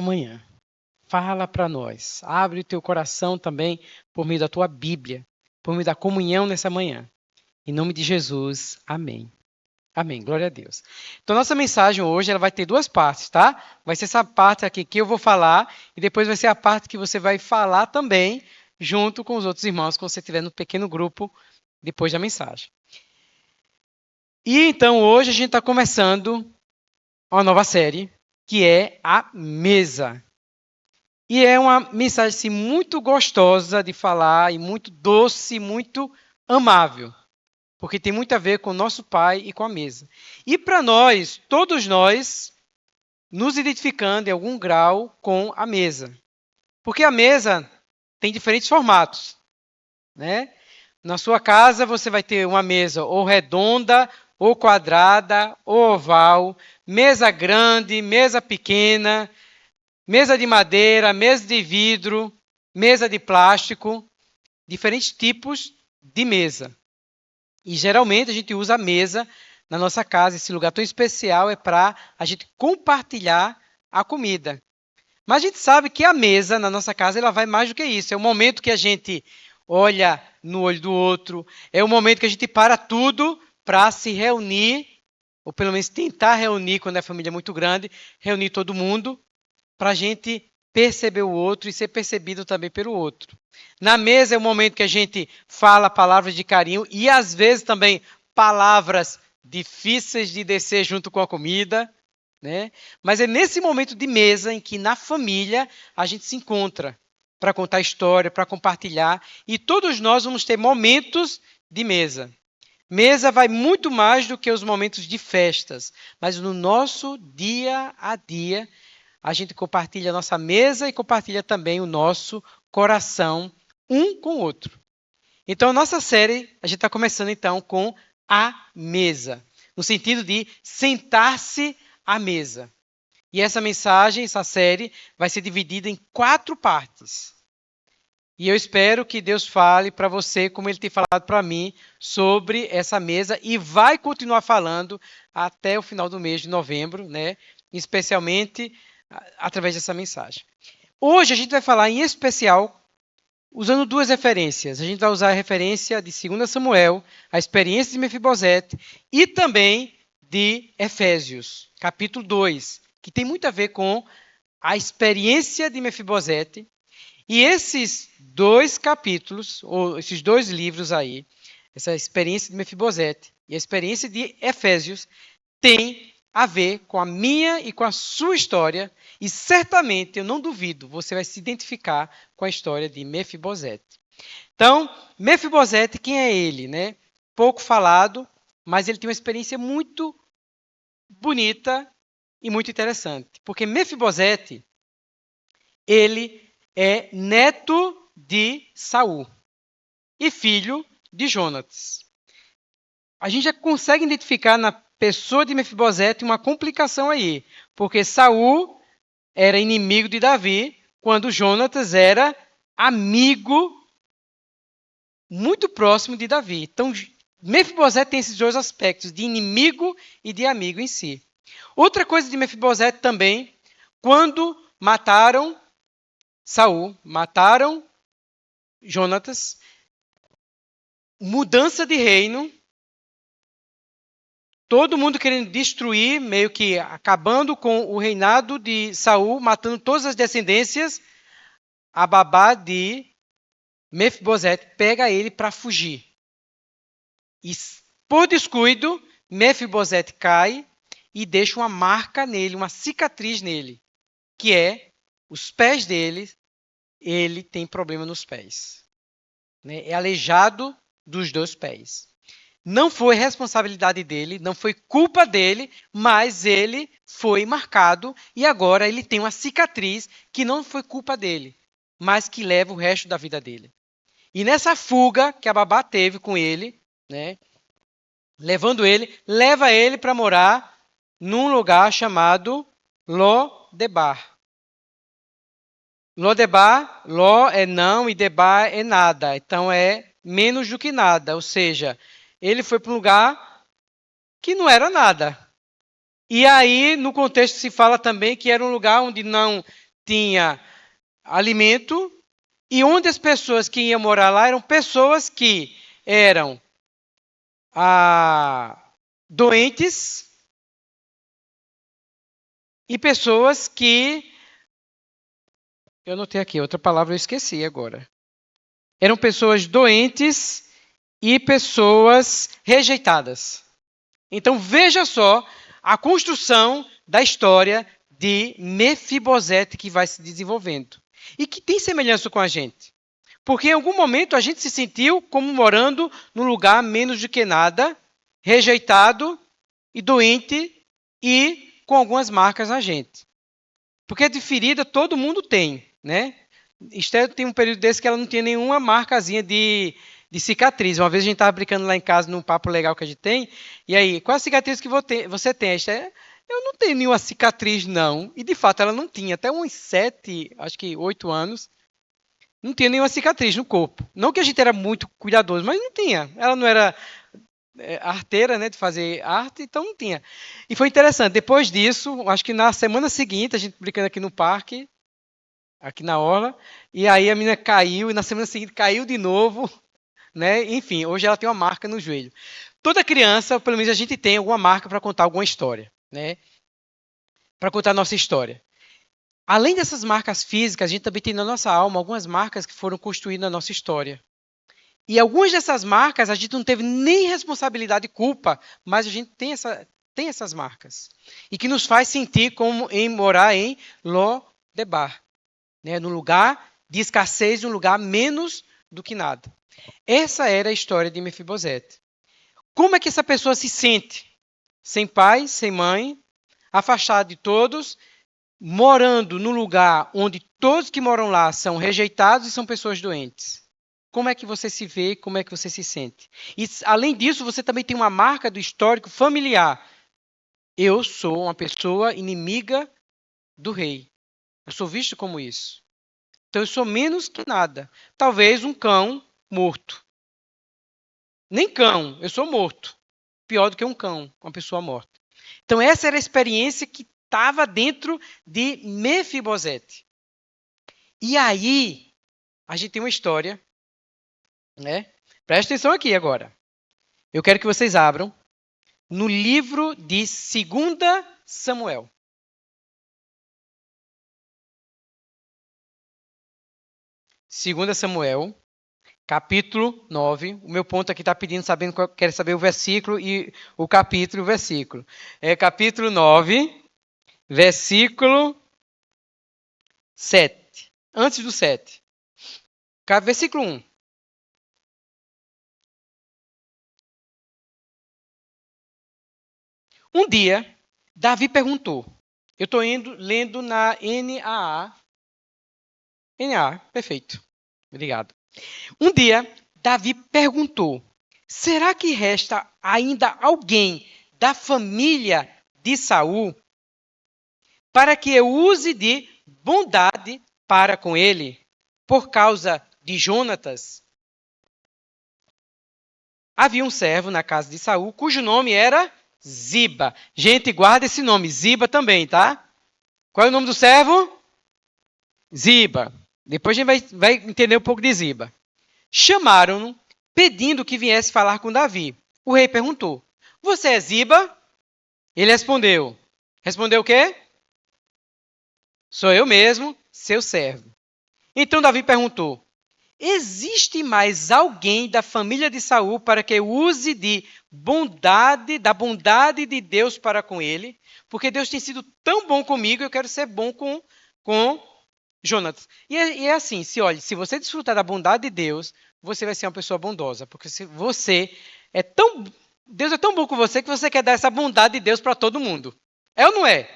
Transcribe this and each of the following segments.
Amanhã. Fala para nós. Abre o teu coração também por meio da tua Bíblia, por meio da comunhão nessa manhã. Em nome de Jesus. Amém. Amém. Glória a Deus. Então, nossa mensagem hoje ela vai ter duas partes, tá? Vai ser essa parte aqui que eu vou falar e depois vai ser a parte que você vai falar também junto com os outros irmãos que você tiver no pequeno grupo depois da mensagem. E então, hoje a gente está começando uma nova série que é a mesa. E é uma mensagem assim, muito gostosa de falar e muito doce, muito amável, porque tem muito a ver com o nosso Pai e com a mesa. E para nós, todos nós, nos identificando em algum grau com a mesa. Porque a mesa tem diferentes formatos, né? Na sua casa você vai ter uma mesa ou redonda, ou quadrada, ou oval, mesa grande, mesa pequena, mesa de madeira, mesa de vidro, mesa de plástico, diferentes tipos de mesa. E geralmente a gente usa a mesa na nossa casa. Esse lugar tão especial é para a gente compartilhar a comida. Mas a gente sabe que a mesa na nossa casa ela vai mais do que isso. É o momento que a gente olha no olho do outro, é o momento que a gente para tudo para se reunir, ou pelo menos tentar reunir quando a família é muito grande, reunir todo mundo para a gente perceber o outro e ser percebido também pelo outro. Na mesa é o momento que a gente fala palavras de carinho e às vezes também palavras difíceis de descer junto com a comida, né? Mas é nesse momento de mesa em que na família a gente se encontra para contar história, para compartilhar, e todos nós vamos ter momentos de mesa. Mesa vai muito mais do que os momentos de festas, mas no nosso dia a dia a gente compartilha a nossa mesa e compartilha também o nosso coração um com o outro. Então, a nossa série, a gente está começando então com a mesa, no sentido de sentar-se à mesa. E essa mensagem, essa série, vai ser dividida em 4 partes. E eu espero que Deus fale para você, como Ele tem falado para mim, sobre essa mesa e vai continuar falando até o final do mês de novembro, né? Especialmente através dessa mensagem. Hoje a gente vai falar em especial usando 2 referências. A gente vai usar a referência de 2 Samuel, a experiência de Mefibosete e também de Efésios, capítulo 2, que tem muito a ver com a experiência de Mefibosete. E esses 2 capítulos, ou esses 2 livros aí, essa experiência de Mefibosete e a experiência de Efésios, tem a ver com a minha e com a sua história, e certamente, eu não duvido, você vai se identificar com a história de Mefibosete. Então, Mefibosete, quem é ele, né? Pouco falado, mas ele tem uma experiência muito bonita e muito interessante, porque Mefibosete, ele é neto de Saul e filho de Jonatas. A gente já consegue identificar na pessoa de Mefibosete uma complicação aí, porque Saul era inimigo de Davi, quando Jonatas era amigo muito próximo de Davi. Então, Mefibosete tem esses 2 aspectos, de inimigo e de amigo em si. Outra coisa de Mefibosete também, quando mataram Saul, mataram Jonatas, mudança de reino, todo mundo querendo destruir, meio que acabando com o reinado de Saul, matando todas as descendências, a babá de Mefibosete pega ele para fugir. E por descuido, Mefibosete cai e deixa uma marca nele, uma cicatriz nele, que é os pés dele, ele tem problema nos pés. É aleijado dos 2 pés. Não foi responsabilidade dele, não foi culpa dele, mas ele foi marcado e agora ele tem uma cicatriz que não foi culpa dele, mas que leva o resto da vida dele. E nessa fuga que a babá teve com ele, né, leva ele para morar num lugar chamado Lodebar. Lodebar, Ló é não e Debar é nada, então é menos do que nada, ou seja, ele foi para um lugar que não era nada. E aí, no contexto, se fala também que era um lugar onde não tinha alimento, e onde as pessoas que iam morar lá eram pessoas que eram doentes e pessoas que... Eu anotei aqui, outra palavra eu esqueci agora. Eram pessoas doentes e pessoas rejeitadas. Então veja só a construção da história de Mefibosete que vai se desenvolvendo. E que tem semelhança com a gente. Porque em algum momento a gente se sentiu como morando num lugar menos do que nada, rejeitado e doente e com algumas marcas na gente. Porque de ferida todo mundo tem, né? Esther tem um período desse que ela não tinha nenhuma marcazinha de cicatriz. Uma vez a gente estava brincando lá em casa num papo legal que a gente tem. E aí, qual a cicatriz que você tem, Esther? Eu não tenho nenhuma cicatriz, não. E de fato ela não tinha. Até uns 7, acho que 8 anos, não tinha nenhuma cicatriz no corpo. Não que a gente era muito cuidadoso, mas não tinha. Ela não era arteira, né, de fazer arte, então não tinha. E foi interessante. Depois disso, acho que na semana seguinte, a gente brincando aqui no parque, aqui na orla, e aí a menina caiu, e na semana seguinte caiu de novo, né? Enfim, hoje ela tem uma marca no joelho. Toda criança, pelo menos a gente tem alguma marca para contar alguma história, né? Para contar a nossa história. Além dessas marcas físicas, a gente também tem na nossa alma algumas marcas que foram construídas na nossa história. E algumas dessas marcas a gente não teve nem responsabilidade e culpa, mas a gente tem essas marcas. E que nos faz sentir como em morar em Lo-Debar, né? Num lugar de escassez, num lugar menos do que nada. Essa era a história de Mefibosete. Como é que essa pessoa se sente? Sem pai, sem mãe, afastado de todos, morando num lugar onde todos que moram lá são rejeitados e são pessoas doentes. Como é que você se vê, como é que você se sente? E, além disso, você também tem uma marca do histórico familiar. Eu sou uma pessoa inimiga do rei. Eu sou visto como isso. Então, eu sou menos que nada. Talvez um cão morto. Nem cão, eu sou morto. Pior do que um cão, uma pessoa morta. Então, essa era a experiência que estava dentro de Mefibosete. E aí, a gente tem uma história, né? Presta atenção aqui agora. Eu quero que vocês abram no livro de 2 Samuel. 2 Samuel, capítulo 9. O meu ponto aqui está pedindo, quer saber o versículo e o capítulo e o versículo. É capítulo 9, versículo 7. Antes do 7. Versículo 1. Um dia, Davi perguntou. Eu estou lendo na NAA. NAA, perfeito. Obrigado. Um dia, Davi perguntou: será que resta ainda alguém da família de Saul para que eu use de bondade para com ele, por causa de Jonatas? Havia um servo na casa de Saul, cujo nome era Ziba. Gente, guarda esse nome, Ziba também, tá? Qual é o nome do servo? Ziba. Depois a gente vai entender um pouco de Ziba. Chamaram-no, pedindo que viesse falar com Davi. O rei perguntou: você é Ziba? Ele respondeu. Respondeu o quê? Sou eu mesmo, seu servo. Então Davi perguntou: existe mais alguém da família de Saul para que eu use de bondade, da bondade de Deus para com ele? Porque Deus tem sido tão bom comigo, eu quero ser bom com Jonatas. E é assim, se você desfrutar da bondade de Deus, você vai ser uma pessoa bondosa. Porque se você Deus é tão bom com você que você quer dar essa bondade de Deus para todo mundo. É ou não é?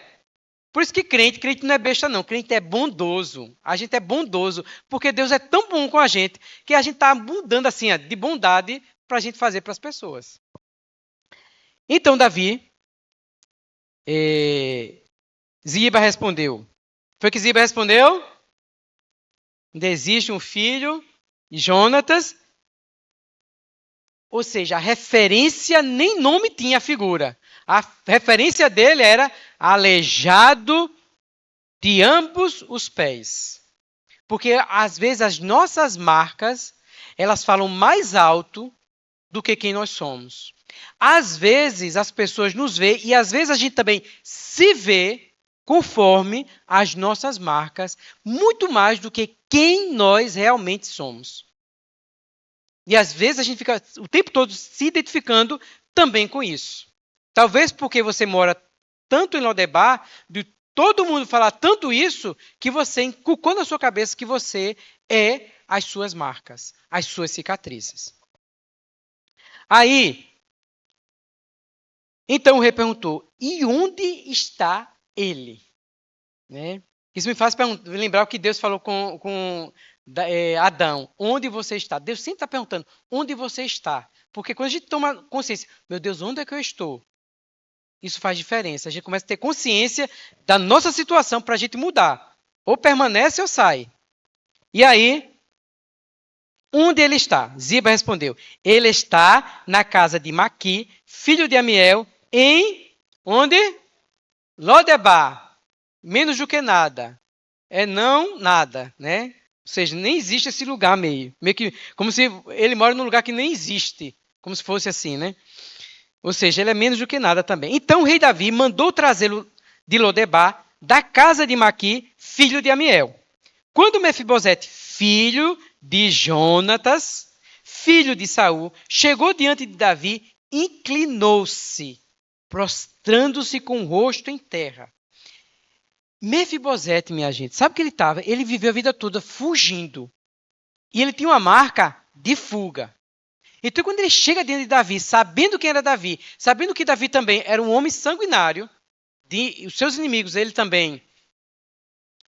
Por isso que crente não é besta não, crente é bondoso. A gente é bondoso, porque Deus é tão bom com a gente, que a gente está mudando assim, de bondade para a gente fazer para as pessoas. Então Davi, Ziba respondeu. Foi que Ziba respondeu? Ainda existe um filho, Jonatas. Ou seja, a referência nem nome tinha a figura. A referência dele era aleijado de ambos os pés. Porque, às vezes, as nossas marcas, elas falam mais alto do que quem nós somos. Às vezes, as pessoas nos veem e, às vezes, a gente também se vê conforme as nossas marcas, muito mais do que quem nós realmente somos. E, às vezes, a gente fica o tempo todo se identificando também com isso. Talvez porque você mora tanto em Lodebar, de todo mundo falar tanto isso, que você inculcou na sua cabeça que você é as suas marcas, as suas cicatrizes. Aí, então o rei perguntou, e onde está ele? Né? Isso me faz lembrar o que Deus falou com Adão. Onde você está? Deus sempre está perguntando, onde você está? Porque quando a gente toma consciência, meu Deus, onde é que eu estou? Isso faz diferença. A gente começa a ter consciência da nossa situação para a gente mudar. Ou permanece ou sai. E aí, onde ele está? Ziba respondeu, ele está na casa de Maqui, filho de Amiel, em onde? Lodebar. Menos do que nada. É não nada, né? Ou seja, nem existe esse lugar meio que como se ele mora num lugar que nem existe, como se fosse assim, né? Ou seja, ele é menos do que nada também. Então o rei Davi mandou trazê-lo de Lodebar, da casa de Maqui, filho de Amiel. Quando Mefibosete, filho de Jonatas, filho de Saul, chegou diante de Davi, inclinou-se, prostrando-se com o rosto em terra. Mefibosete, minha gente, sabe o que ele estava? Ele viveu a vida toda fugindo. E ele tinha uma marca de fuga. Então, quando ele chega diante de Davi, sabendo quem era Davi, sabendo que Davi também era um homem sanguinário, os seus inimigos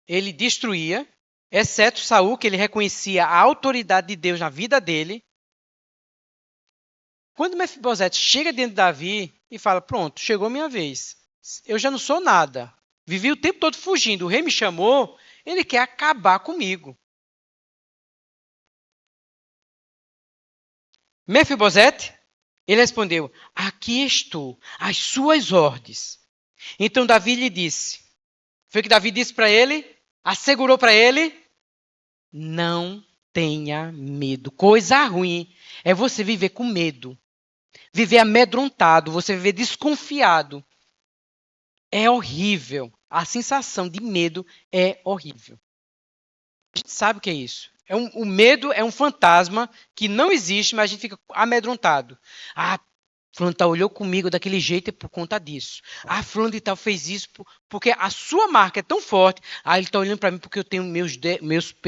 ele destruía, exceto Saul, que ele reconhecia a autoridade de Deus na vida dele. Quando Mefibosete chega diante de Davi e fala, pronto, chegou a minha vez. Eu já não sou nada. Vivi o tempo todo fugindo. O rei me chamou, ele quer acabar comigo. Mefibosete, ele respondeu, aqui estou, às suas ordens. Então Davi lhe disse, foi o que Davi disse para ele, assegurou para ele, não tenha medo. Coisa ruim é você viver com medo, viver amedrontado, você viver desconfiado. É horrível. A sensação de medo é horrível. A gente sabe o que é isso. O medo é um fantasma que não existe, mas a gente fica amedrontado. Ah, fulano de tal olhou comigo daquele jeito é por conta disso. Ah, fulano de tal fez isso porque a sua marca é tão forte. Ah, ele está olhando para mim porque eu tenho meus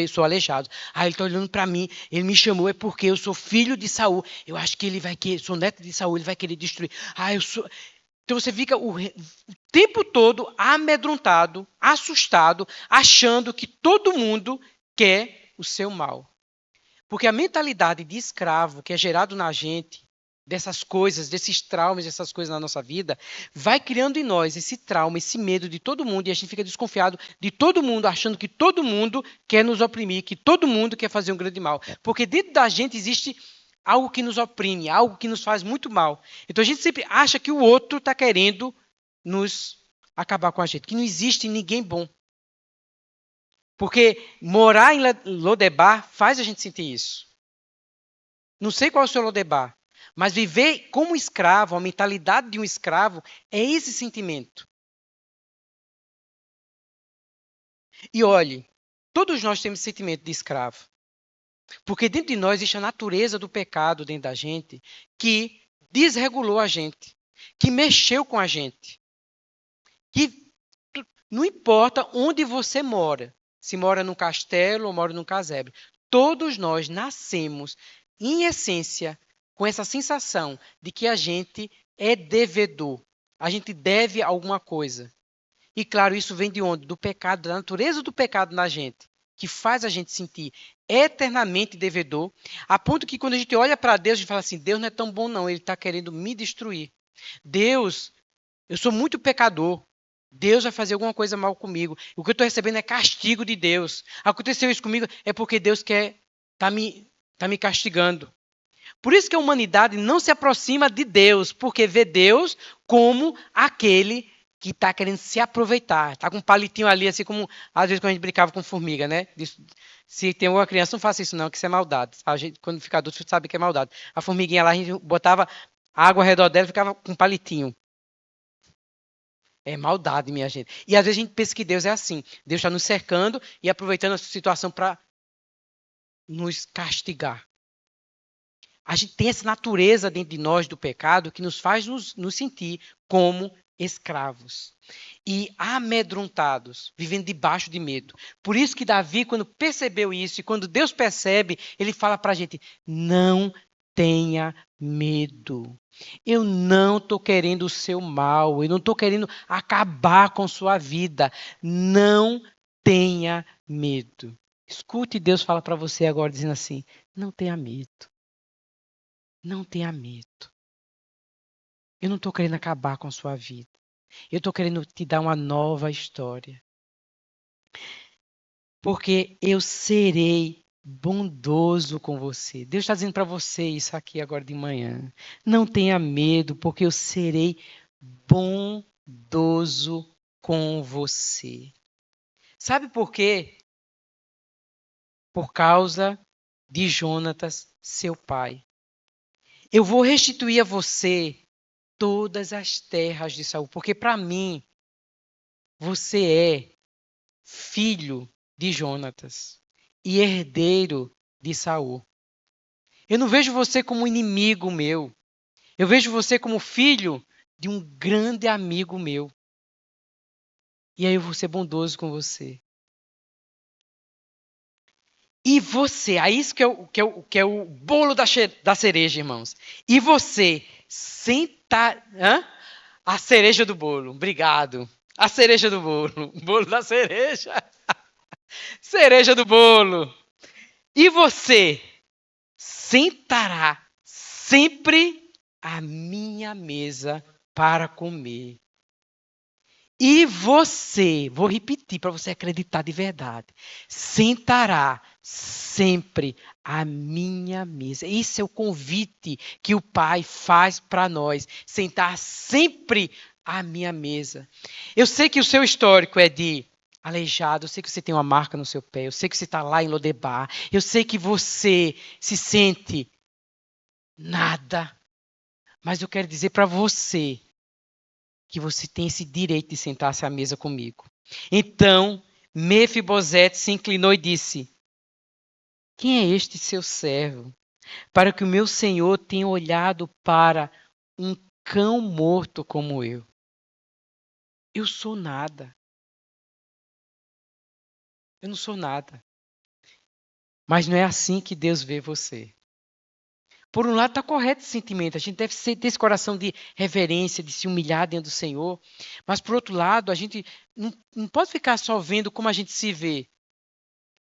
sou aleijado. Ah, ele está olhando para mim, ele me chamou é porque eu sou filho de Saul. Eu acho que ele vai querer, sou neto de Saul, ele vai querer destruir. Ah, eu sou... Então você fica o tempo todo amedrontado, assustado, achando que todo mundo quer o seu mal. Porque a mentalidade de escravo que é gerado na gente, dessas coisas, desses traumas, dessas coisas na nossa vida, vai criando em nós esse trauma, esse medo de todo mundo, e a gente fica desconfiado de todo mundo, achando que todo mundo quer nos oprimir, que todo mundo quer fazer um grande mal. Porque dentro da gente existe algo que nos oprime, algo que nos faz muito mal. Então a gente sempre acha que o outro está querendo nos acabar com a gente, que não existe ninguém bom. Porque morar em Lodebar faz a gente sentir isso. Não sei qual é o seu Lodebar, mas viver como escravo, a mentalidade de um escravo, é esse sentimento. E olhe, todos nós temos sentimento de escravo. Porque dentro de nós existe a natureza do pecado dentro da gente que desregulou a gente, que mexeu com a gente. Que não importa onde você mora, se mora num castelo ou mora num casebre, todos nós nascemos, em essência, com essa sensação de que a gente é devedor. A gente deve alguma coisa. E claro, isso vem de onde? Do pecado, da natureza do pecado na gente, que faz a gente sentir eternamente devedor, a ponto que quando a gente olha para Deus, a gente fala assim, Deus não é tão bom não, Ele está querendo me destruir. Deus, eu sou muito pecador. Deus vai fazer alguma coisa mal comigo. O que eu estou recebendo é castigo de Deus. Aconteceu isso comigo é porque Deus tá me castigando. Por isso que a humanidade não se aproxima de Deus, porque vê Deus como aquele que está querendo se aproveitar. Está com um palitinho ali, assim como às vezes quando a gente brincava com formiga, né? Se tem uma criança, não faça isso não, que isso é maldade. A gente, quando fica adulto, sabe que é maldade. A formiguinha lá, a gente botava água ao redor dela e ficava com um palitinho. É maldade, minha gente. E às vezes a gente pensa que Deus é assim. Deus está nos cercando e aproveitando a situação para nos castigar. A gente tem essa natureza dentro de nós do pecado que nos faz nos sentir como escravos e amedrontados, vivendo debaixo de medo. Por isso que Davi, quando percebeu isso, e quando Deus percebe, ele fala para a gente: não tenha medo. Eu não estou querendo o seu mal, eu não estou querendo acabar com sua vida. Não tenha medo. Escute, Deus fala para você agora dizendo assim: não tenha medo. Não tenha medo. Eu não estou querendo acabar com a sua vida. Eu estou querendo te dar uma nova história. Porque eu serei bondoso com você. Deus está dizendo para você isso aqui agora de manhã. Não tenha medo, porque eu serei bondoso com você. Sabe por quê? Por causa de Jonatas, seu pai. Eu vou restituir a você todas as terras de Saul, porque para mim você é filho de Jonatas e herdeiro de Saul. Eu não vejo você como inimigo meu. Eu vejo você como filho de um grande amigo meu. E aí eu vou ser bondoso com você. E você, aí isso que é o bolo da cereja, irmãos. E você sentar... A cereja do bolo, obrigado. A cereja do bolo, bolo da cereja. Cereja do bolo. E você sentará sempre à minha mesa para comer. E você, vou repetir para você acreditar de verdade, sentará sempre à minha mesa. Esse é o convite que o Pai faz para nós, sentar sempre à minha mesa. Eu sei que o seu histórico é de aleijado, eu sei que você tem uma marca no seu pé, eu sei que você está lá em Lodebar, eu sei que você se sente nada, mas eu quero dizer para você que você tem esse direito de sentar-se à mesa comigo. Então, Mefibosete se inclinou e disse: quem é este seu servo, para que o meu senhor tenha olhado para um cão morto como eu? Eu sou nada. Eu não sou nada. Mas não é assim que Deus vê você. Por um lado está correto esse sentimento, a gente deve ter esse coração de reverência, de se humilhar diante do Senhor, mas por outro lado a gente não pode ficar só vendo como a gente se vê,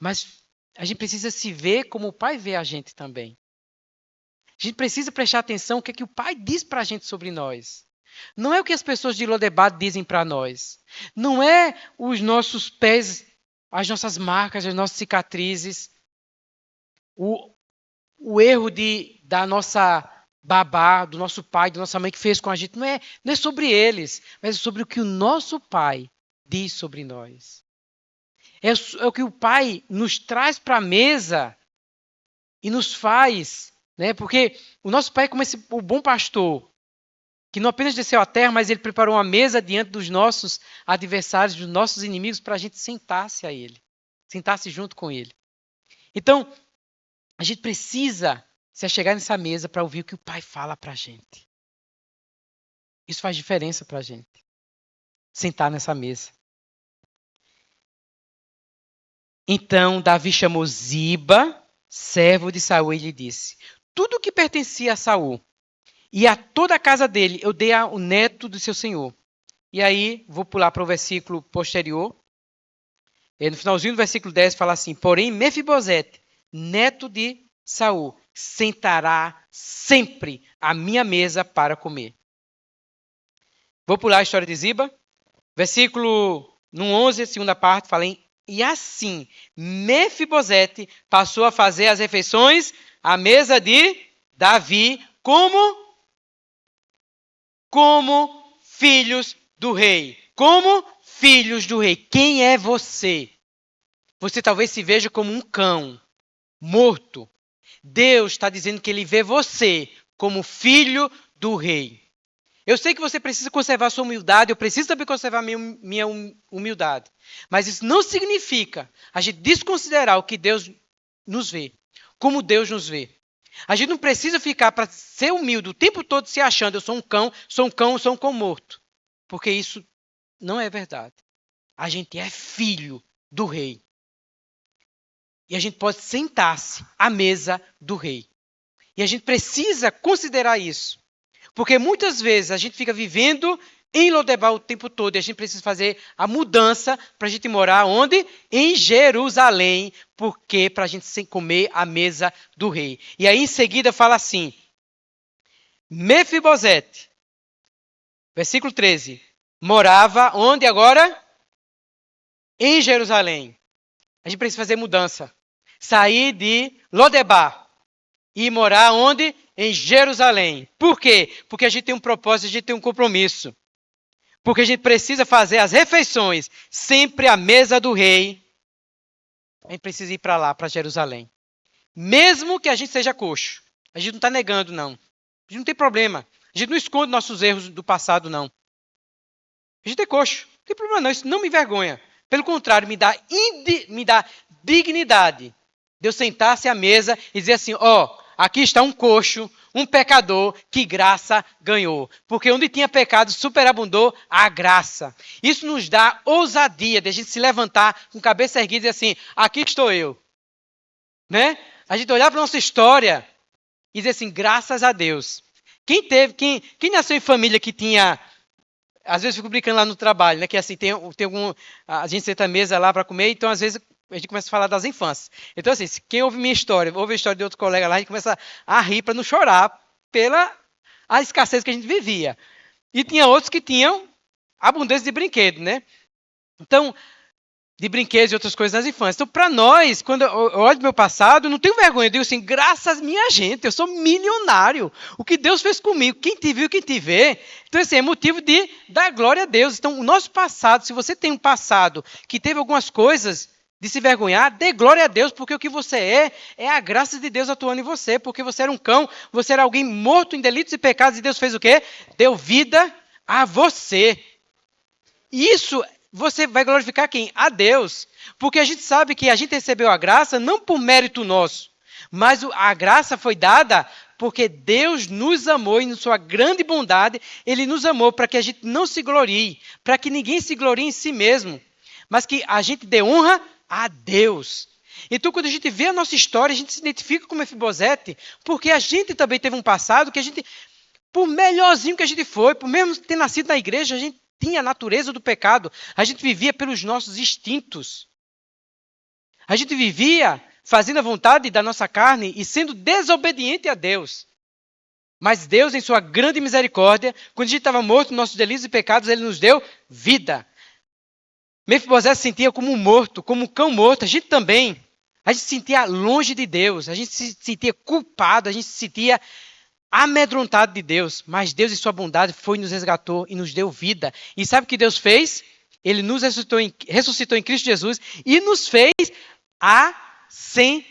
mas a gente precisa se ver como o Pai vê a gente também. A gente precisa prestar atenção no que o Pai diz para a gente sobre nós. Não é o que as pessoas de Lodebar dizem para nós. Não é os nossos pés, as nossas marcas, as nossas cicatrizes, o erro da nossa babá, do nosso pai, da nossa mãe que fez com a gente. Não é sobre eles, mas é sobre o que o nosso Pai diz sobre nós. É o que o Pai nos traz para a mesa e nos faz, né? Porque o nosso Pai é como o bom pastor, que não apenas desceu à terra, mas ele preparou uma mesa diante dos nossos adversários, dos nossos inimigos, para a gente sentar-se a ele, sentar-se junto com ele. Então, a gente precisa se achegar nessa mesa para ouvir o que o Pai fala para a gente. Isso faz diferença para a gente, sentar nessa mesa. Então, Davi chamou Ziba, servo de Saul, e lhe disse: tudo o que pertencia a Saul e a toda a casa dele eu dei ao neto do seu senhor. E aí, vou pular para o versículo posterior. E no finalzinho do versículo 10 fala assim: porém, Mefibosete, neto de Saul, sentará sempre à minha mesa para comer. Vou pular a história de Ziba. Versículo no 11, a segunda parte, fala em e assim, Mefibosete passou a fazer as refeições à mesa de Davi como filhos do rei, como filhos do rei. Quem é você? Você talvez se veja como um cão morto. Deus está dizendo que ele vê você como filho do rei. Eu sei que você precisa conservar sua humildade, eu preciso também conservar minha humildade. Mas isso não significa a gente desconsiderar o que Deus nos vê, como Deus nos vê. A gente não precisa ficar para ser humilde o tempo todo se achando eu sou um cão, sou um cão, sou um cão morto. Porque isso não é verdade. A gente é filho do rei. E a gente pode sentar-se à mesa do rei. E a gente precisa considerar isso. Porque muitas vezes a gente fica vivendo em Lodebar o tempo todo e a gente precisa fazer a mudança para a gente morar onde? Em Jerusalém, porque para a gente comer à mesa do rei. E aí em seguida fala assim, Mefibosete, versículo 13, morava onde agora? Em Jerusalém. A gente precisa fazer mudança. Sair de Lodebar e morar onde? Em Jerusalém. Por quê? Porque a gente tem um propósito, a gente tem um compromisso. Porque a gente precisa fazer as refeições sempre à mesa do rei. A gente precisa ir para lá, para Jerusalém. Mesmo que a gente seja coxo. A gente não está negando, não. A gente não tem problema. A gente não esconde nossos erros do passado, não. A gente é coxo. Não tem problema, não. Isso não me envergonha. Pelo contrário, me dá dignidade de eu sentar-se à mesa e dizer assim, aqui está um coxo, um pecador que graça ganhou. Porque onde tinha pecado, superabundou a graça. Isso nos dá ousadia de a gente se levantar com cabeça erguida e dizer assim, aqui estou eu. Né? A gente olhar para a nossa história e dizer assim, graças a Deus. Quem nasceu em família que tinha... Às vezes eu fico brincando lá no trabalho, né? Que assim, tem algum... A gente senta à mesa lá para comer, então às vezes a gente começa a falar das infâncias. Então assim, quem ouve minha história, ouve a história de outro colega lá, a gente começa a rir para não chorar pela a escassez que a gente vivia. E tinha outros que tinham abundância de brinquedo, né? Então, de brinquedos e outras coisas nas infâncias. Então, para nós, quando eu olho do meu passado, eu não tenho vergonha. Eu digo assim, graças a minha gente, eu sou milionário. O que Deus fez comigo, quem te viu, quem te vê. Então, assim, é motivo de dar glória a Deus. Então, o nosso passado, se você tem um passado que teve algumas coisas de se vergonhar, dê glória a Deus, porque o que você é a graça de Deus atuando em você. Porque você era um cão, você era alguém morto em delitos e pecados, e Deus fez o quê? Deu vida a você. Isso você vai glorificar quem? A Deus. Porque a gente sabe que a gente recebeu a graça não por mérito nosso, mas a graça foi dada porque Deus nos amou e, em sua grande bondade, Ele nos amou para que a gente não se glorie, para que ninguém se glorie em si mesmo, mas que a gente dê honra a Deus. Então, quando a gente vê a nossa história, a gente se identifica com Mefibosete, porque a gente também teve um passado que a gente, por melhorzinho que a gente foi, por mesmo ter nascido na igreja, a gente tinha a natureza do pecado. A gente vivia pelos nossos instintos. A gente vivia fazendo a vontade da nossa carne e sendo desobediente a Deus. Mas Deus, em sua grande misericórdia, quando a gente estava morto nos nossos delitos e pecados, Ele nos deu vida. Mefibosete se sentia como um morto, como um cão morto. A gente também. A gente se sentia longe de Deus. A gente se sentia culpado. A gente se sentia amedrontado de Deus, mas Deus em sua bondade foi e nos resgatou e nos deu vida. E sabe o que Deus fez? Ele nos ressuscitou em Cristo Jesus e nos fez assentar.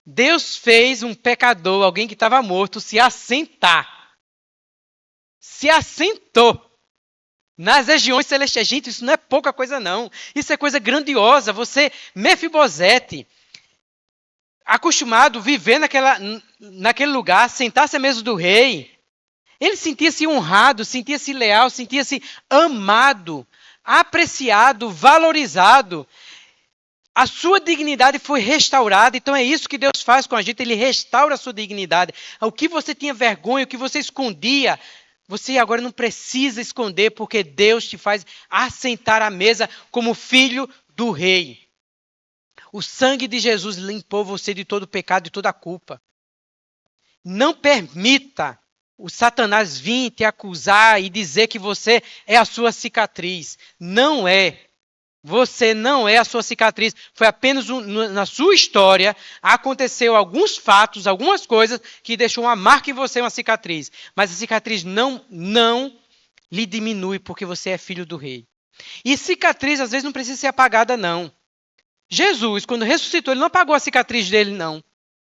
Deus fez um pecador, alguém que estava morto, se assentar. Se assentou nas regiões celestiais. Gente, isso não é pouca coisa não. Isso é coisa grandiosa. Você, Mefibosete, acostumado a viver naquele lugar, sentar-se à mesa do rei, ele sentia-se honrado, sentia-se leal, sentia-se amado, apreciado, valorizado. A sua dignidade foi restaurada. Então é isso que Deus faz com a gente, Ele restaura a sua dignidade. O que você tinha vergonha, o que você escondia, você agora não precisa esconder, porque Deus te faz assentar à mesa como filho do rei. O sangue de Jesus limpou você de todo o pecado e toda a culpa. Não permita o Satanás vir te acusar e dizer que você é a sua cicatriz. Não é. Você não é a sua cicatriz. Foi apenas na sua história, aconteceu alguns fatos, algumas coisas que deixou uma marca em você, uma cicatriz. Mas a cicatriz não lhe diminui porque você é filho do rei. E cicatriz, às vezes, não precisa ser apagada, não. Jesus, quando ressuscitou, ele não apagou a cicatriz dele, não.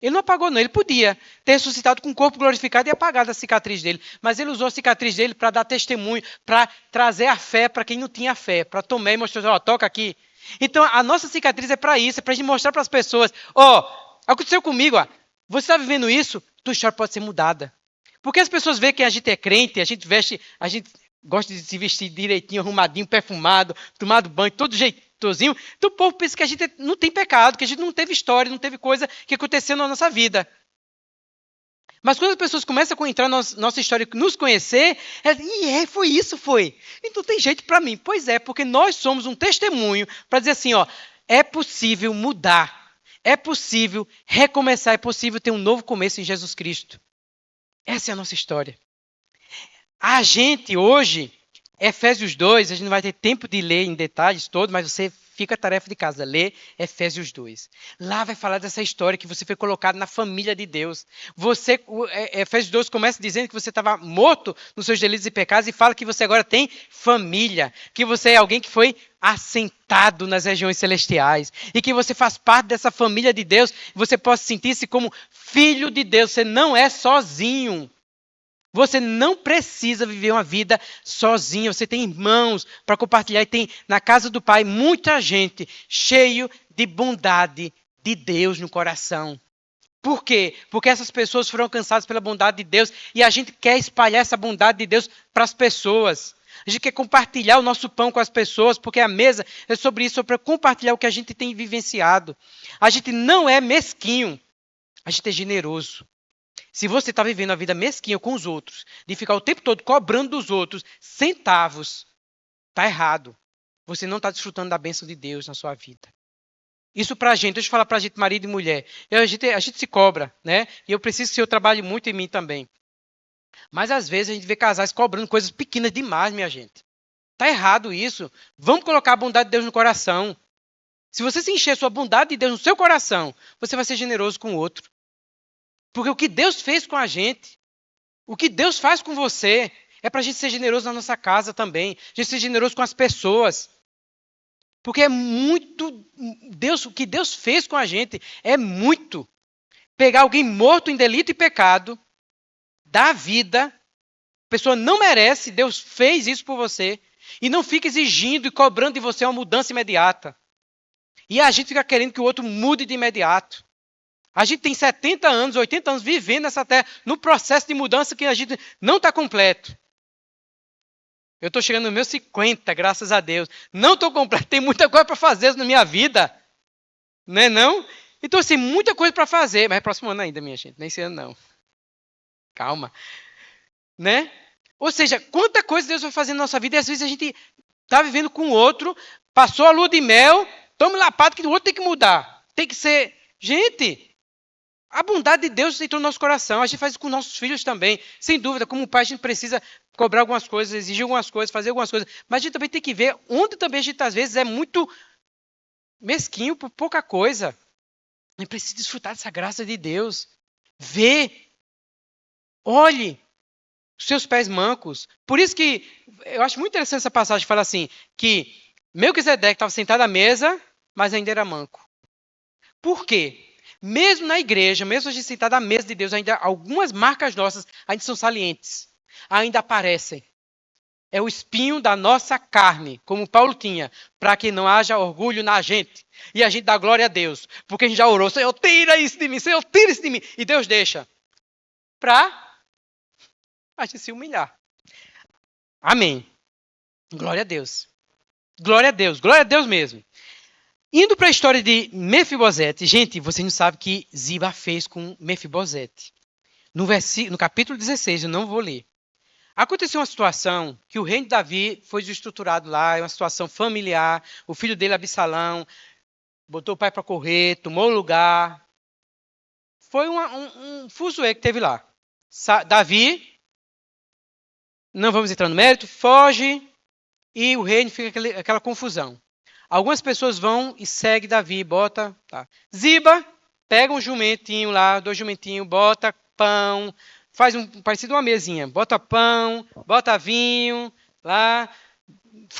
Ele não apagou, não. Ele podia ter ressuscitado com o corpo glorificado e apagado a cicatriz dele. Mas ele usou a cicatriz dele para dar testemunho, para trazer a fé para quem não tinha fé. Para Tomé e mostrar, ó, toca aqui. Então, a nossa cicatriz é para isso, é para a gente mostrar para as pessoas, ó, aconteceu comigo, ó, você está vivendo isso, tua história pode ser mudada. Porque as pessoas veem que a gente é crente, a gente veste, a gente gosta de se vestir direitinho, arrumadinho, perfumado, tomado banho, todo jeitosinho. Então o povo pensa que a gente não tem pecado, que a gente não teve história, não teve coisa que aconteceu na nossa vida. Mas quando as pessoas começam a entrar na nossa história e nos conhecer, foi isso, foi. Então tem jeito para mim. Pois é, porque nós somos um testemunho para dizer assim, ó, é possível mudar, é possível recomeçar, é possível ter um novo começo em Jesus Cristo. Essa é a nossa história. A gente hoje, Efésios 2, a gente não vai ter tempo de ler em detalhes todos, mas você fica a tarefa de casa, lê Efésios 2. Lá vai falar dessa história que você foi colocado na família de Deus. Efésios 2 começa dizendo que você estava morto nos seus delitos e pecados e fala que você agora tem família, que você é alguém que foi assentado nas regiões celestiais e que você faz parte dessa família de Deus, você pode sentir-se como filho de Deus, você não é sozinho. Você não precisa viver uma vida sozinho. Você tem irmãos para compartilhar. E tem na casa do Pai muita gente cheio de bondade de Deus no coração. Por quê? Porque essas pessoas foram alcançadas pela bondade de Deus. E a gente quer espalhar essa bondade de Deus para as pessoas. A gente quer compartilhar o nosso pão com as pessoas. Porque a mesa é sobre isso, sobre compartilhar o que a gente tem vivenciado. A gente não é mesquinho. A gente é generoso. Se você está vivendo a vida mesquinha com os outros, de ficar o tempo todo cobrando dos outros centavos, está errado. Você não está desfrutando da bênção de Deus na sua vida. Isso para a gente, deixa eu falar para a gente, marido e mulher. A gente se cobra, né? E eu preciso que o Senhor trabalhe muito em mim também. Mas às vezes a gente vê casais cobrando coisas pequenas demais, minha gente. Está errado isso. Vamos colocar a bondade de Deus no coração. Se você se encher a sua bondade de Deus no seu coração, você vai ser generoso com o outro. Porque o que Deus fez com a gente, o que Deus faz com você, é para a gente ser generoso na nossa casa também. A gente ser generoso com as pessoas. Porque é muito. O que Deus fez com a gente é muito. Pegar alguém morto em delito e pecado, dar vida, a pessoa não merece, Deus fez isso por você, e não fica exigindo e cobrando de você uma mudança imediata. E a gente fica querendo que o outro mude de imediato. A gente tem 70 anos, 80 anos vivendo nessa terra, no processo de mudança que a gente não está completo. Eu estou chegando nos meus 50, graças a Deus. Não estou completo, tem muita coisa para fazer na minha vida. Não é não? Então, assim, muita coisa para fazer. Mas é próximo ano ainda, minha gente. Nem esse ano, não. Calma. Né? Ou seja, quanta coisa Deus vai fazer na nossa vida. E às vezes a gente está vivendo com o outro, passou a lua de mel, tome lapada que o outro tem que mudar. Tem que ser... Gente... A bondade de Deus entrou no nosso coração. A gente faz isso com nossos filhos também. Sem dúvida, como pai, a gente precisa cobrar algumas coisas, exigir algumas coisas, fazer algumas coisas. Mas a gente também tem que ver onde também a gente, às vezes, é muito mesquinho por pouca coisa. A gente precisa desfrutar dessa graça de Deus. Vê. Olhe os seus pés mancos. Por isso que eu acho muito interessante essa passagem que fala assim, que Melquisedeque estava sentado à mesa, mas ainda era manco. Por quê? Mesmo na igreja, mesmo a gente sentado à mesa de Deus, ainda algumas marcas nossas ainda são salientes, ainda aparecem. É o espinho da nossa carne, como Paulo tinha, para que não haja orgulho na gente. E a gente dá glória a Deus, porque a gente já orou, Senhor, tira isso de mim, Senhor, tira isso de mim. E Deus deixa, para a gente se humilhar. Amém. Glória a Deus. Glória a Deus, glória a Deus mesmo. Indo para a história de Mefibosete, gente, vocês não sabem o que Ziba fez com Mefibosete. No capítulo 16, eu não vou ler. Aconteceu uma situação que o reino de Davi foi desestruturado lá, é uma situação familiar, o filho dele, Absalão, botou o pai para correr, tomou o lugar. Foi um fuzuê que teve lá. Davi, não vamos entrar no mérito, foge e o reino fica aquela confusão. Algumas pessoas vão e seguem Davi, bota... Tá. Ziba, pega um jumentinho lá, 2 jumentinhos, bota pão, faz parecido uma mesinha. Bota pão, bota vinho, lá,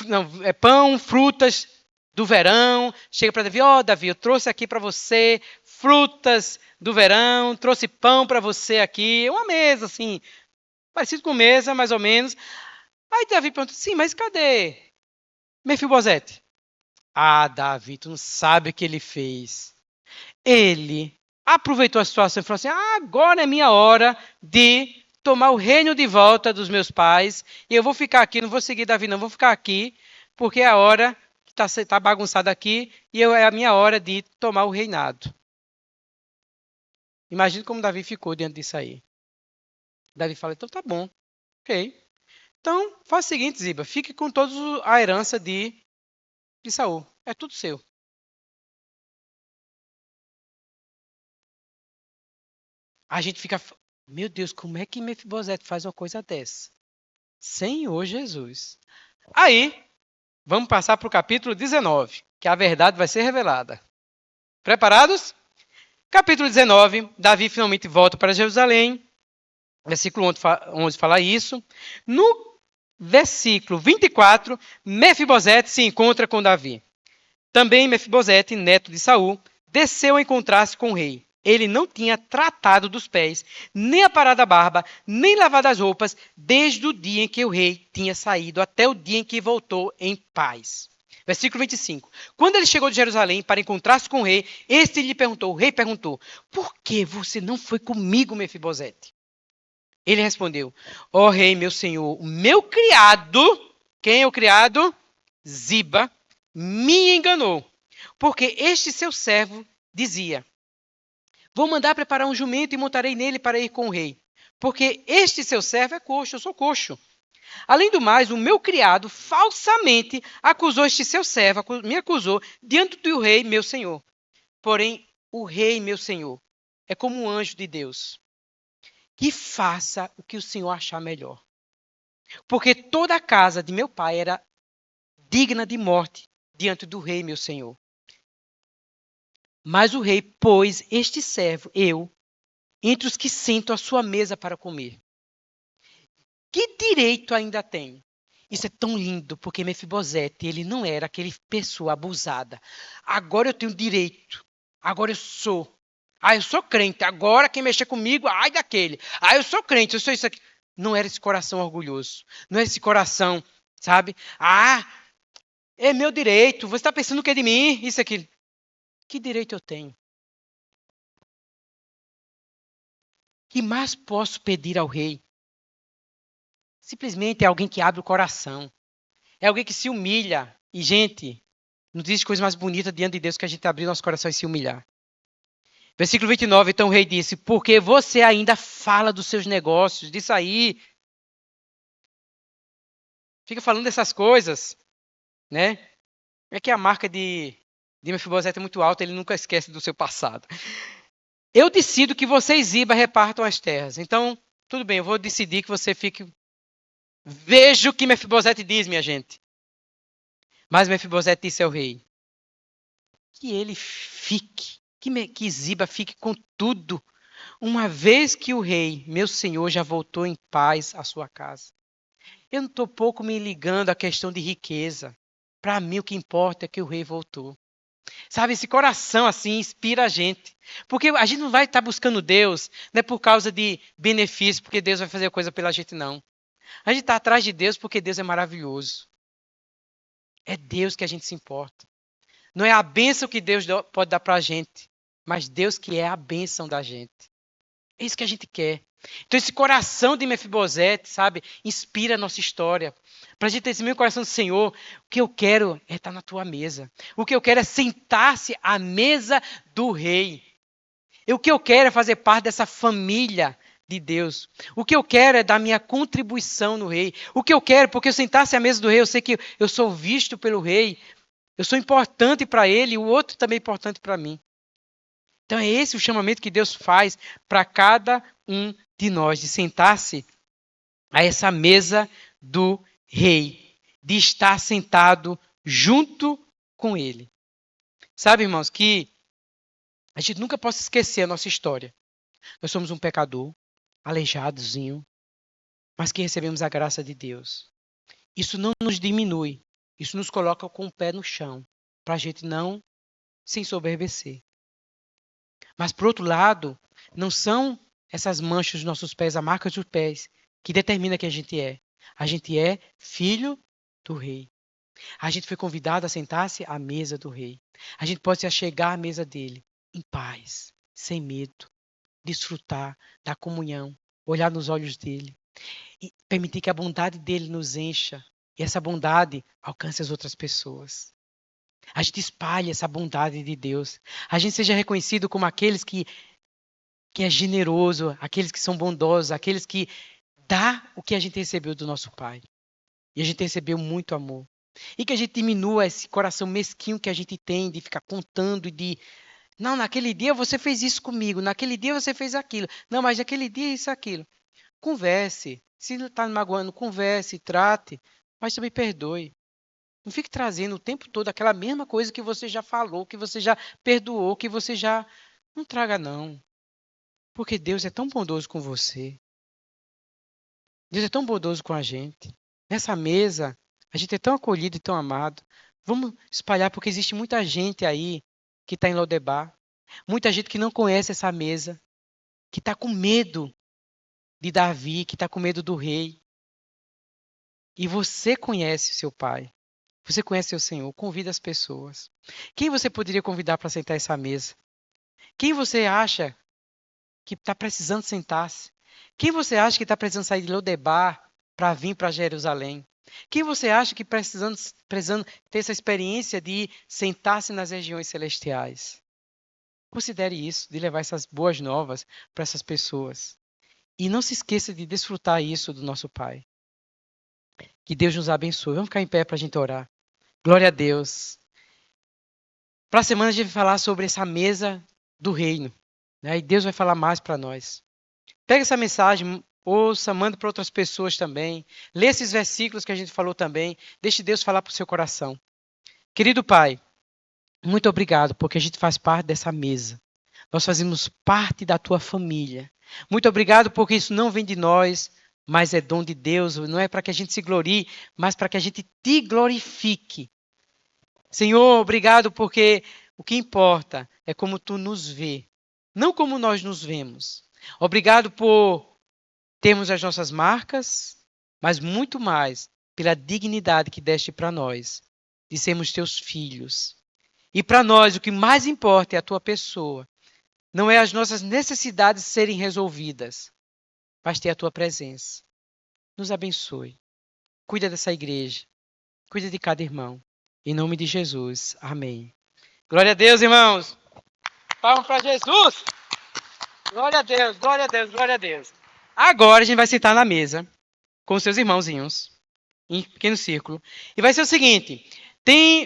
não, é pão, frutas do verão. Chega para Davi, Davi, eu trouxe aqui para você frutas do verão, trouxe pão para você aqui. Uma mesa, assim, parecido com mesa, mais ou menos. Aí Davi pergunta, sim, mas cadê Mefibosete? Davi, tu não sabe o que ele fez. Ele aproveitou a situação e falou assim, agora é minha hora de tomar o reino de volta dos meus pais, e eu vou ficar aqui, não vou seguir Davi não, vou ficar aqui, porque é a hora que está bagunçada aqui, e é a minha hora de tomar o reinado. Imagina como Davi ficou diante disso aí. Davi fala, então tá bom, ok. Então, faz o seguinte, Ziba, fique com toda a herança de Saul. É tudo seu. A gente fica, meu Deus, como é que Mefibosete faz uma coisa dessa? Senhor Jesus. Aí, vamos passar para o capítulo 19, que a verdade vai ser revelada. Preparados? Capítulo 19, Davi finalmente volta para Jerusalém. Versículo 11 fala isso. No versículo 24, Mefibosete se encontra com Davi. Também Mefibosete, neto de Saul, desceu a encontrar-se com o rei. Ele não tinha tratado dos pés, nem aparado a barba, nem lavado as roupas, desde o dia em que o rei tinha saído até o dia em que voltou em paz. Versículo 25. Quando ele chegou de Jerusalém para encontrar-se com o rei, este lhe perguntou, o rei perguntou, por que você não foi comigo, Mefibosete? Ele respondeu, rei, meu senhor, o meu criado, quem é o criado? Ziba, me enganou, porque este seu servo dizia, vou mandar preparar um jumento e montarei nele para ir com o rei, porque este seu servo é coxo, eu sou coxo. Além do mais, o meu criado falsamente acusou este seu servo, me acusou diante do rei, meu senhor. Porém, o rei, meu senhor, é como um anjo de Deus, que faça o que o senhor achar melhor. Porque toda a casa de meu pai era digna de morte diante do rei, meu senhor. Mas o rei pôs este servo, eu, entre os que sentam à sua mesa para comer. Que direito ainda tenho? Isso é tão lindo, porque Mefibosete, ele não era aquele pessoa abusada. Agora eu tenho direito. Agora eu sou. Eu sou crente. Agora quem mexer comigo, ai daquele. Eu sou crente, eu sou isso aqui. Não era esse coração orgulhoso. Não era esse coração, sabe? É meu direito. Você está pensando o que é de mim? Isso aqui. Que direito eu tenho? Que mais posso pedir ao rei? Simplesmente é alguém que abre o coração. É alguém que se humilha. E, gente, não existe coisa mais bonita diante de Deus que a gente abrir nosso coração e se humilhar. Versículo 29, então o rei disse, porque você ainda fala dos seus negócios, disso aí. Fica falando dessas coisas, né? É que a marca de Mefibosete é muito alta, ele nunca esquece do seu passado. Eu decido que você e Ziba repartam as terras. Então, tudo bem, eu vou decidir que você fique... Veja o que Mefibosete diz, minha gente. Mas Mefibosete disse ao rei, que ele fique, que Ziba fique com tudo, uma vez que o rei, meu senhor, já voltou em paz à sua casa. Eu não estou pouco me ligando à questão de riqueza. Para mim, o que importa é que o rei voltou. Sabe, esse coração assim inspira a gente. Porque a gente não vai estar buscando Deus, não é por causa de benefício, porque Deus vai fazer coisa pela gente, não. A gente está atrás de Deus porque Deus é maravilhoso. É Deus que a gente se importa. Não é a bênção que Deus pode dar para a gente, mas Deus que é a bênção da gente. É isso que a gente quer. Então esse coração de Mefibosete, sabe, inspira a nossa história. Para a gente ter esse meu coração do Senhor, o que eu quero é estar na tua mesa. O que eu quero é sentar-se à mesa do rei. E o que eu quero é fazer parte dessa família de Deus. O que eu quero é dar minha contribuição no rei. O que eu quero, porque eu sentar-se à mesa do rei, eu sei que eu sou visto pelo rei. Eu sou importante para ele e o outro também é importante para mim. Então é esse o chamamento que Deus faz para cada um de nós, de sentar-se a essa mesa do rei, de estar sentado junto com ele. Sabe, irmãos, que a gente nunca pode esquecer a nossa história. Nós somos um pecador, aleijadozinho, mas que recebemos a graça de Deus. Isso não nos diminui, isso nos coloca com o pé no chão, para a gente não se ensoberbecer. Mas, por outro lado, não são essas manchas dos nossos pés, a marca dos pés, que determina quem a gente é. A gente é filho do rei. A gente foi convidado a sentar-se à mesa do rei. A gente pode se achegar à mesa dele, em paz, sem medo, desfrutar da comunhão, olhar nos olhos dele e permitir que a bondade dele nos encha e essa bondade alcance as outras pessoas. A gente espalhe essa bondade de Deus. A gente seja reconhecido como aqueles que é generoso, aqueles que são bondosos, aqueles que dá o que a gente recebeu do nosso Pai. E a gente recebeu muito amor. E que a gente diminua esse coração mesquinho que a gente tem de ficar contando e de... Não, naquele dia você fez isso comigo, naquele dia você fez aquilo. Não, mas naquele dia isso, aquilo. Converse. Se está me magoando, converse, trate, mas também perdoe. Não fique trazendo o tempo todo aquela mesma coisa que você já falou, que você já perdoou, que você já... Não traga, não. Porque Deus é tão bondoso com você. Deus é tão bondoso com a gente. Nessa mesa, a gente é tão acolhido e tão amado. Vamos espalhar, porque existe muita gente aí que está em Lodebar. Muita gente que não conhece essa mesa. Que está com medo de Davi, que está com medo do rei. E você conhece seu pai. Você conhece seu Senhor. Convida as pessoas. Quem você poderia convidar para sentar essa mesa? Quem você acha que está precisando sentar-se? Quem você acha que está precisando sair de Lodebar para vir para Jerusalém? Quem você acha que precisando ter essa experiência de sentar-se nas regiões celestiais? Considere isso, de levar essas boas novas para essas pessoas. E não se esqueça de desfrutar isso do nosso Pai. Que Deus nos abençoe. Vamos ficar em pé para a gente orar. Glória a Deus. Para a semana a gente vai falar sobre essa mesa do reino. Né? E Deus vai falar mais para nós. Pega essa mensagem, ouça, manda para outras pessoas também. Lê esses versículos que a gente falou também. Deixe Deus falar para o seu coração. Querido Pai, muito obrigado porque a gente faz parte dessa mesa. Nós fazemos parte da tua família. Muito obrigado porque isso não vem de nós, mas é dom de Deus. Não é para que a gente se glorie, mas para que a gente te glorifique. Senhor, obrigado porque o que importa é como tu nos vê, não como nós nos vemos. Obrigado por termos as nossas marcas, mas muito mais pela dignidade que deste para nós, de sermos teus filhos. E para nós o que mais importa é a tua pessoa. Não é as nossas necessidades serem resolvidas, mas ter a tua presença. Nos abençoe. Cuida dessa igreja. Cuida de cada irmão. Em nome de Jesus. Amém. Glória a Deus, irmãos. Palmas para Jesus. Glória a Deus, glória a Deus, glória a Deus. Agora a gente vai sentar na mesa com os seus irmãozinhos, em pequeno círculo. E vai ser o seguinte,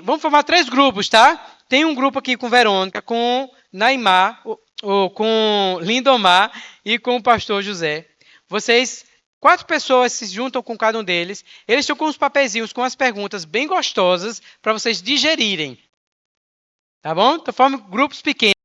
vamos formar 3 grupos, tá? Tem um grupo aqui com Verônica, com Naimar, ou com Lindomar e com o pastor José. Vocês, 4 pessoas se juntam com cada um deles. Eles estão com os papeizinhos, com as perguntas bem gostosas para vocês digerirem. Tá bom? Então forme grupos pequenos.